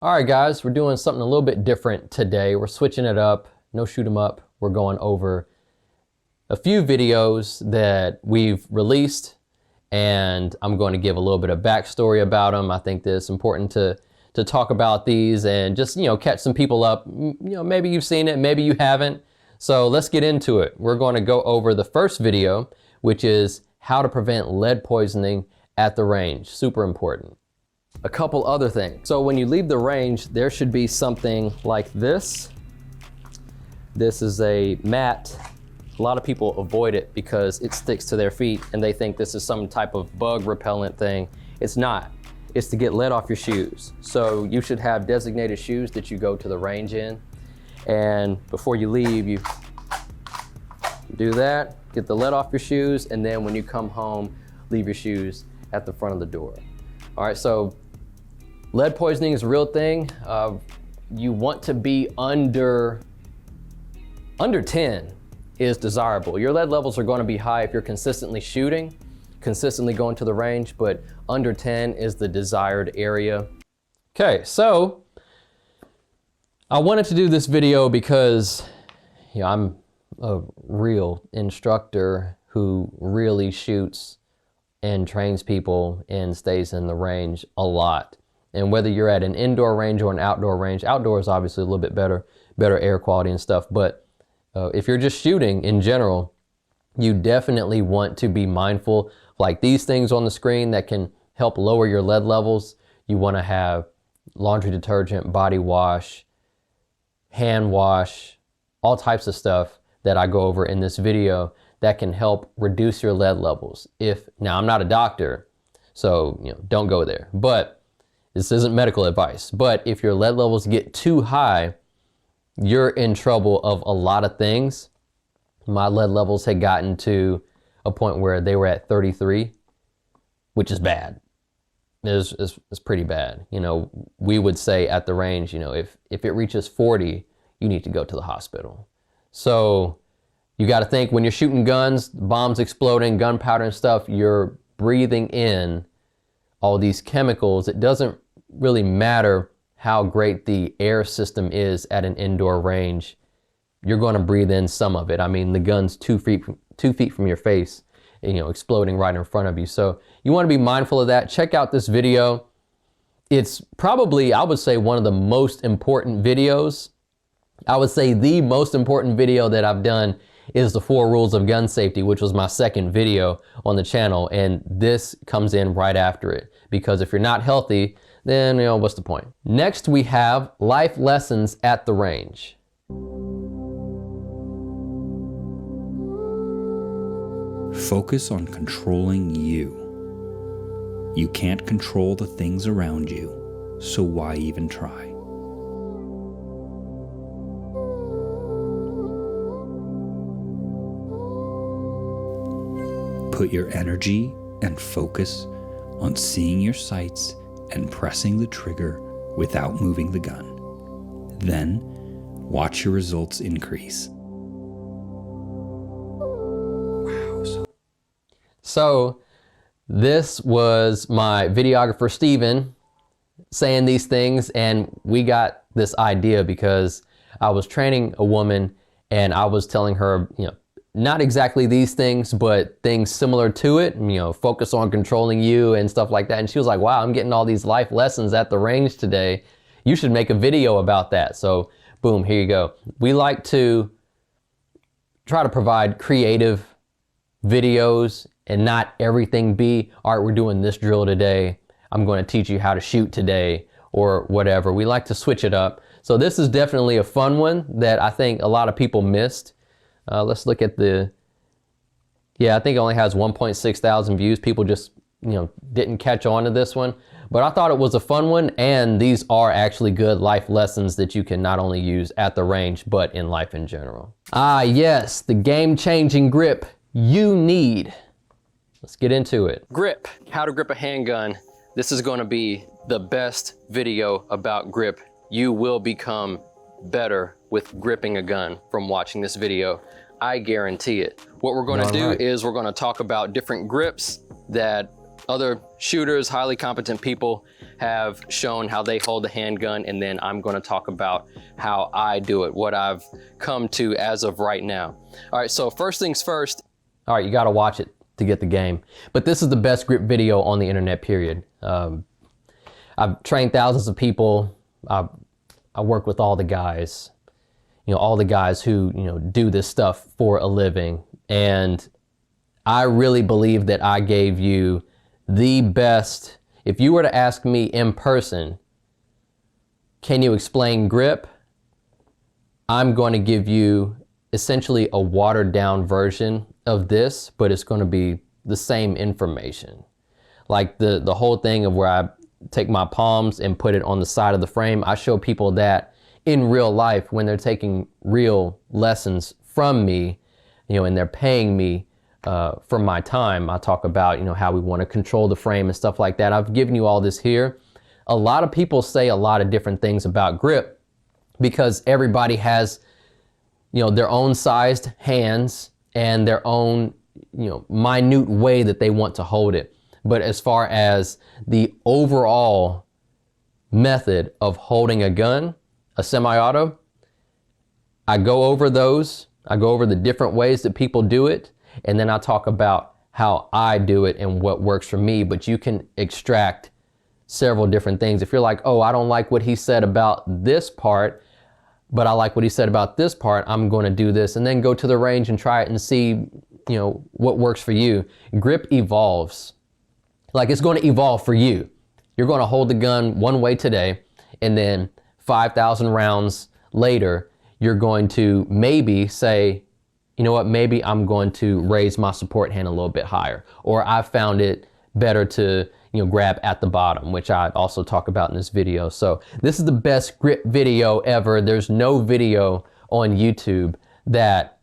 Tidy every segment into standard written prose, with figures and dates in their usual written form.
All right, guys, we're doing something a little bit different today. We're switching it up. No shoot 'em up. We're going over a few videos that we've released, and I'm going to give a little bit of backstory about them. I think that it's important to talk about these and just, catch some people up. Maybe you've seen it, maybe you haven't. So let's get into it. We're going to go over the first video, which is how to prevent lead poisoning at the range. Super important. A couple other things. So when you leave the range, there should be something like this. This is a mat. A lot of people avoid it because it sticks to their feet and they think this is some type of bug repellent thing. It's not. It's to get lead off your shoes. So you should have designated shoes that you go to the range in. And before you leave, you do that, get the lead off your shoes, and then when you come home, leave your shoes at the front of the door. All right, so lead poisoning is a real thing. You want to be under 10 is desirable. Your lead levels are going to be high if you're consistently shooting, consistently going to the range, but under 10 is the desired area. Okay, so I wanted to do this video because I'm a real instructor who really shoots and trains people and stays in the range a lot. And whether you're at an indoor range or an outdoor range, outdoor is obviously a little bit better air quality and stuff. But if you're just shooting in general, you definitely want to be mindful. Like these things on the screen that can help lower your lead levels. You want to have laundry detergent, body wash, hand wash, all types of stuff that I go over in this video that can help reduce your lead levels. Now I'm not a doctor, so don't go there. But this isn't medical advice. But if your lead levels get too high, you're in trouble of a lot of things. My lead levels had gotten to a point where they were at 33, which is bad. It's pretty bad. We would say at the range, if it reaches 40, you need to go to the hospital. So you got to think when you're shooting guns, bombs exploding, gunpowder and stuff, you're breathing in all these chemicals. It doesn't really matter how great the air system is at an indoor range. You're going to breathe in some of it. I mean, the gun's 2 feet from your face, exploding right in front of you. So you want to be mindful of that. Check out this video. It's probably, I would say, one of the most important videos. I would say the most important video that I've done is the 4 rules of gun safety, which was my second video on the channel. And this comes in right after it, because if you're not healthy, then what's the point? Next, we have life lessons at the range. Focus on controlling you. You can't control the things around you, so why even try? Put your energy and focus on seeing your sights and pressing the trigger without moving the gun. Then, watch your results increase. Wow. So, this was my videographer, Steven, saying these things, and we got this idea because I was training a woman and I was telling her, not exactly these things, but things similar to it, focus on controlling you and stuff like that. And she was like, wow, I'm getting all these life lessons at the range today. You should make a video about that. So boom, here you go. We like to try to provide creative videos and not everything be, all right, we're doing this drill today. I'm going to teach you how to shoot today or whatever. We like to switch it up. So this is definitely a fun one that I think a lot of people missed. Let's look at I think it only has 1.6 thousand views. People just, didn't catch on to this one. But I thought it was a fun one, and these are actually good life lessons that you can not only use at the range, but in life in general. Ah, yes, the game-changing grip you need. Let's get into it. Grip, how to grip a handgun. This is going to be the best video about grip. You will become better with gripping a gun from watching this video. I guarantee it. What we're going to do is we're going to talk about different grips that Other shooters, highly competent people have shown how they hold the handgun, and then I'm gonna talk about how I do it, what I've come to as of right now. All right, so first things first. All right, you gotta watch it to get the game. But this is the best grip video on the internet, period. I've trained thousands of people. I work with all the guys, all the guys who, do this stuff for a living. And I really believe that I gave you the best. If you were to ask me in person, can you explain grip? I'm going to give you essentially a watered down version of this, but it's going to be the same information. Like the whole thing of where I take my palms and put it on the side of the frame. I show people that in real life when they're taking real lessons from me, and they're paying me for my time. I talk about, how we want to control the frame and stuff like that. I've given you all this here. A lot of people say a lot of different things about grip because everybody has, their own sized hands and their own, minute way that they want to hold it. But as far as the overall method of holding a gun, a semi-auto, I go over those. I go over the different ways that people do it. And then I talk about how I do it and what works for me. But you can extract several different things. If you're like, oh, I don't like what he said about this part, but I like what he said about this part, I'm going to do this. And then go to the range and try it and see, what works for you. Grip evolves. Like it's going to evolve for you. You're going to hold the gun one way today, and then 5,000 rounds later, you're going to maybe say, you know what, maybe I'm going to raise my support hand a little bit higher. Or I found it better to, grab at the bottom, which I also talk about in this video. So this is the best grip video ever. There's no video on YouTube that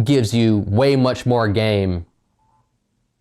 gives you way much more game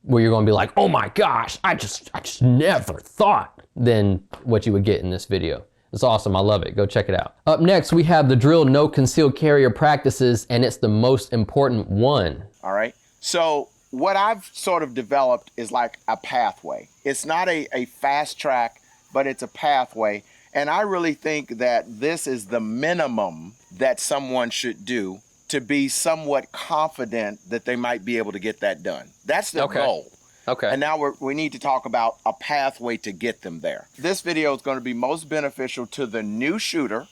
where you're going to be like, oh my gosh, I just never thought, than what you would get in this video. It's awesome. I love it. Go check it out. Up next, we have the drill no concealed carrier practices, and it's the most important one. All right. So what I've sort of developed is like a pathway. It's not a fast track, but it's a pathway. And I really think that this is the minimum that someone should do to be somewhat confident that they might be able to get that done. That's the goal. Okay. And now we need to talk about a pathway to get them there. This video is going to be most beneficial to the new shooter,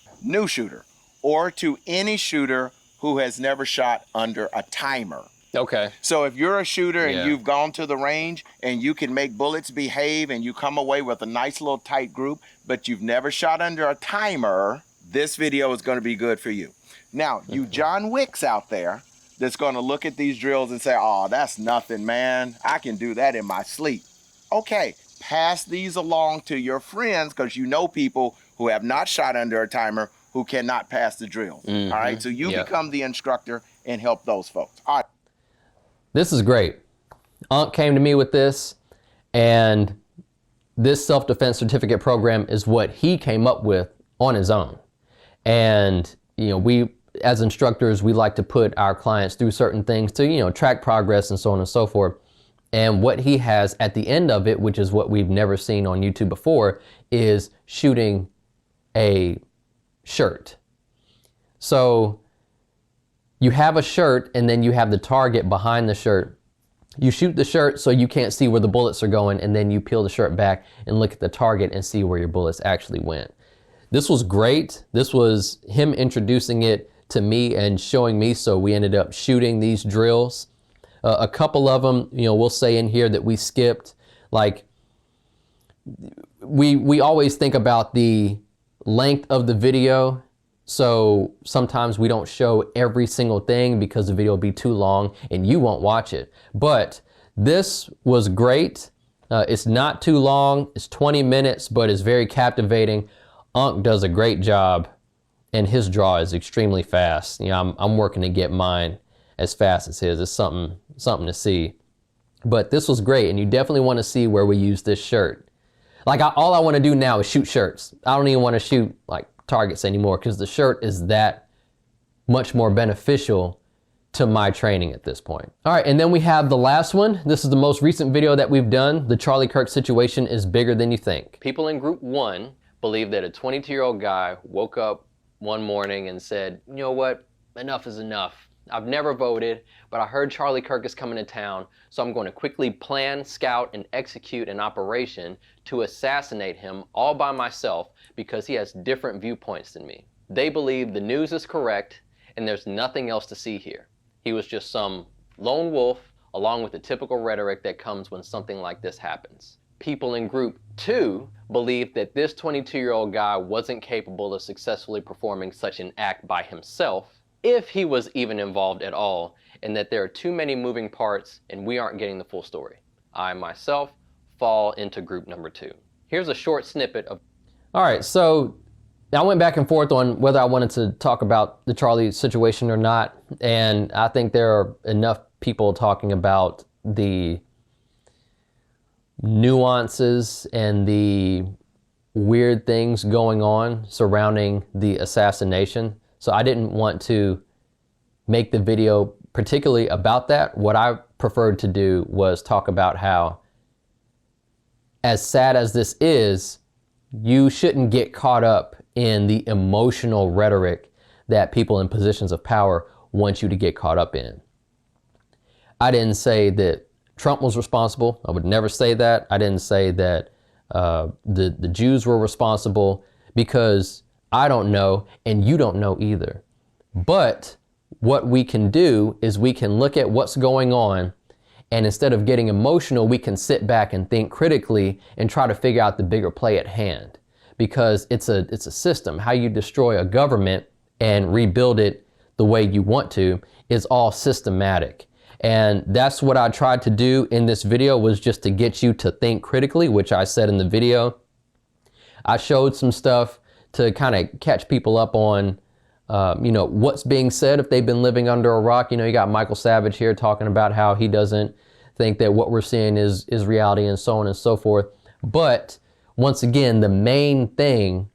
or to any shooter who has never shot under a timer. Okay. So if you're a shooter and you've gone to the range and you can make bullets behave and you come away with a nice little tight group, but you've never shot under a timer, this video is going to be good for you. Now, you John Wicks out there that's going to look at these drills and say, oh, that's nothing, man. I can do that in my sleep. Okay, pass these along to your friends because you know people who have not shot under a timer who cannot pass the drills. All right, so you become the instructor and help those folks. All right. This is great. Unc came to me with this, and this self-defense certificate program is what he came up with on his own. And, we, as instructors, we like to put our clients through certain things to, track progress and so on and so forth. And what he has at the end of it, which is what we've never seen on YouTube before, is shooting a shirt. So you have a shirt and then you have the target behind the shirt. You shoot the shirt so you can't see where the bullets are going, and then you peel the shirt back and look at the target and see where your bullets actually went. This was great. This was him introducing it to me and showing me, so we ended up shooting these drills. A couple of them, we'll say in here that we skipped. Like, we always think about the length of the video, so sometimes we don't show every single thing because the video will be too long and you won't watch it. But this was great. It's not too long. It's 20 minutes, but it's very captivating. Unc does a great job, and his draw is extremely fast. I'm working to get mine as fast as his. It's something to see. But this was great, and you definitely want to see where we use this shirt. Like, all I want to do now is shoot shirts. I don't even want to shoot like targets anymore because the shirt is that much more beneficial to my training at this point. All right, and then we have the last one. This is the most recent video that we've done. The Charlie Kirk situation is bigger than you think. People in group 1 believe that a 22-year-old guy woke up one morning and said, you know what, enough is enough. I've never voted, but I heard Charlie Kirk is coming to town, so I'm going to quickly plan, scout, and execute an operation to assassinate him all by myself because he has different viewpoints than me. They believe the news is correct and there's nothing else to see here. He was just some lone wolf along with the typical rhetoric that comes when something like this happens. People in group 2 believe that this 22-year-old guy wasn't capable of successfully performing such an act by himself, if he was even involved at all, and that there are too many moving parts and we aren't getting the full story. I myself fall into group number 2. Here's a short snippet of... All right, so I went back and forth on whether I wanted to talk about the Charlie situation or not, and I think there are enough people talking about the nuances and the weird things going on surrounding the assassination. So I didn't want to make the video particularly about that. What I preferred to do was talk about how, as sad as this is, you shouldn't get caught up in the emotional rhetoric that people in positions of power want you to get caught up in. I didn't say that Trump was responsible. I would never say that. I didn't say that the Jews were responsible, because I don't know, and you don't know either. But what we can do is we can look at what's going on, and instead of getting emotional, we can sit back and think critically and try to figure out the bigger play at hand. Because it's a system. How you destroy a government and rebuild it the way you want to is all systematic. And that's what I tried to do in this video, was just to get you to think critically, which I said in the video. I showed some stuff to kind of catch people up on, what's being said if they've been living under a rock. You got Michael Savage here talking about how he doesn't think that what we're seeing is reality, and so on and so forth. But once again, the main thing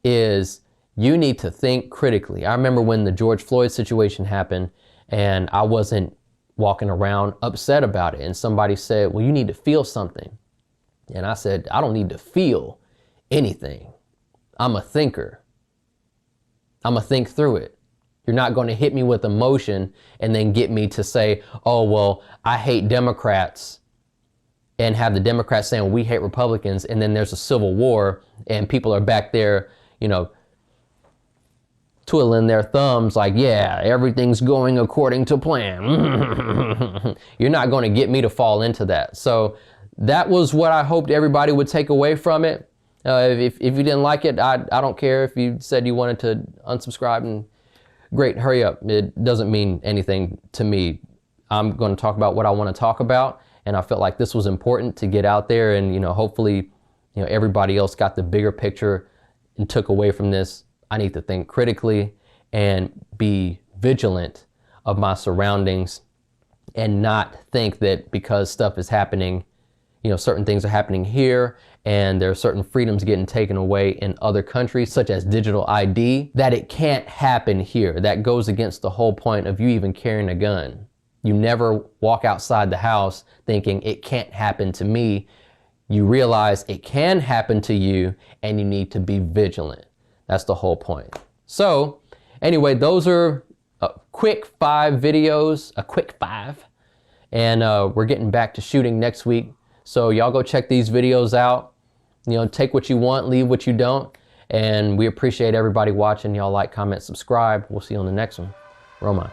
is you need to think critically. I remember when the George Floyd situation happened, and I wasn't walking around upset about it. And somebody said, well, you need to feel something. And I said, I don't need to feel anything. I'm a thinker. I'm gonna think through it. You're not going to hit me with emotion and then get me to say, oh, well, I hate Democrats, and have the Democrats saying we hate Republicans, and then there's a civil war and people are back there, twiddling their thumbs like, yeah, everything's going according to plan. You're not going to get me to fall into that. So that was what I hoped everybody would take away from it. If you didn't like it, I don't care if you said you wanted to unsubscribe, and great, hurry up. It doesn't mean anything to me. I'm going to talk about what I want to talk about, and I felt like this was important to get out there, and hopefully everybody else got the bigger picture and took away from this. I need to think critically and be vigilant of my surroundings, and not think that because stuff is happening, certain things are happening here and there are certain freedoms getting taken away in other countries, such as digital ID, that it can't happen here. That goes against the whole point of you even carrying a gun. You never walk outside the house thinking it can't happen to me. You realize it can happen to you, and you need to be vigilant. That's the whole point. So anyway, those are a quick 5 videos, a quick 5. And we're getting back to shooting next week. So y'all go check these videos out. Take what you want, leave what you don't. And we appreciate everybody watching. Y'all like, comment, subscribe. We'll see you on the next one. Roma.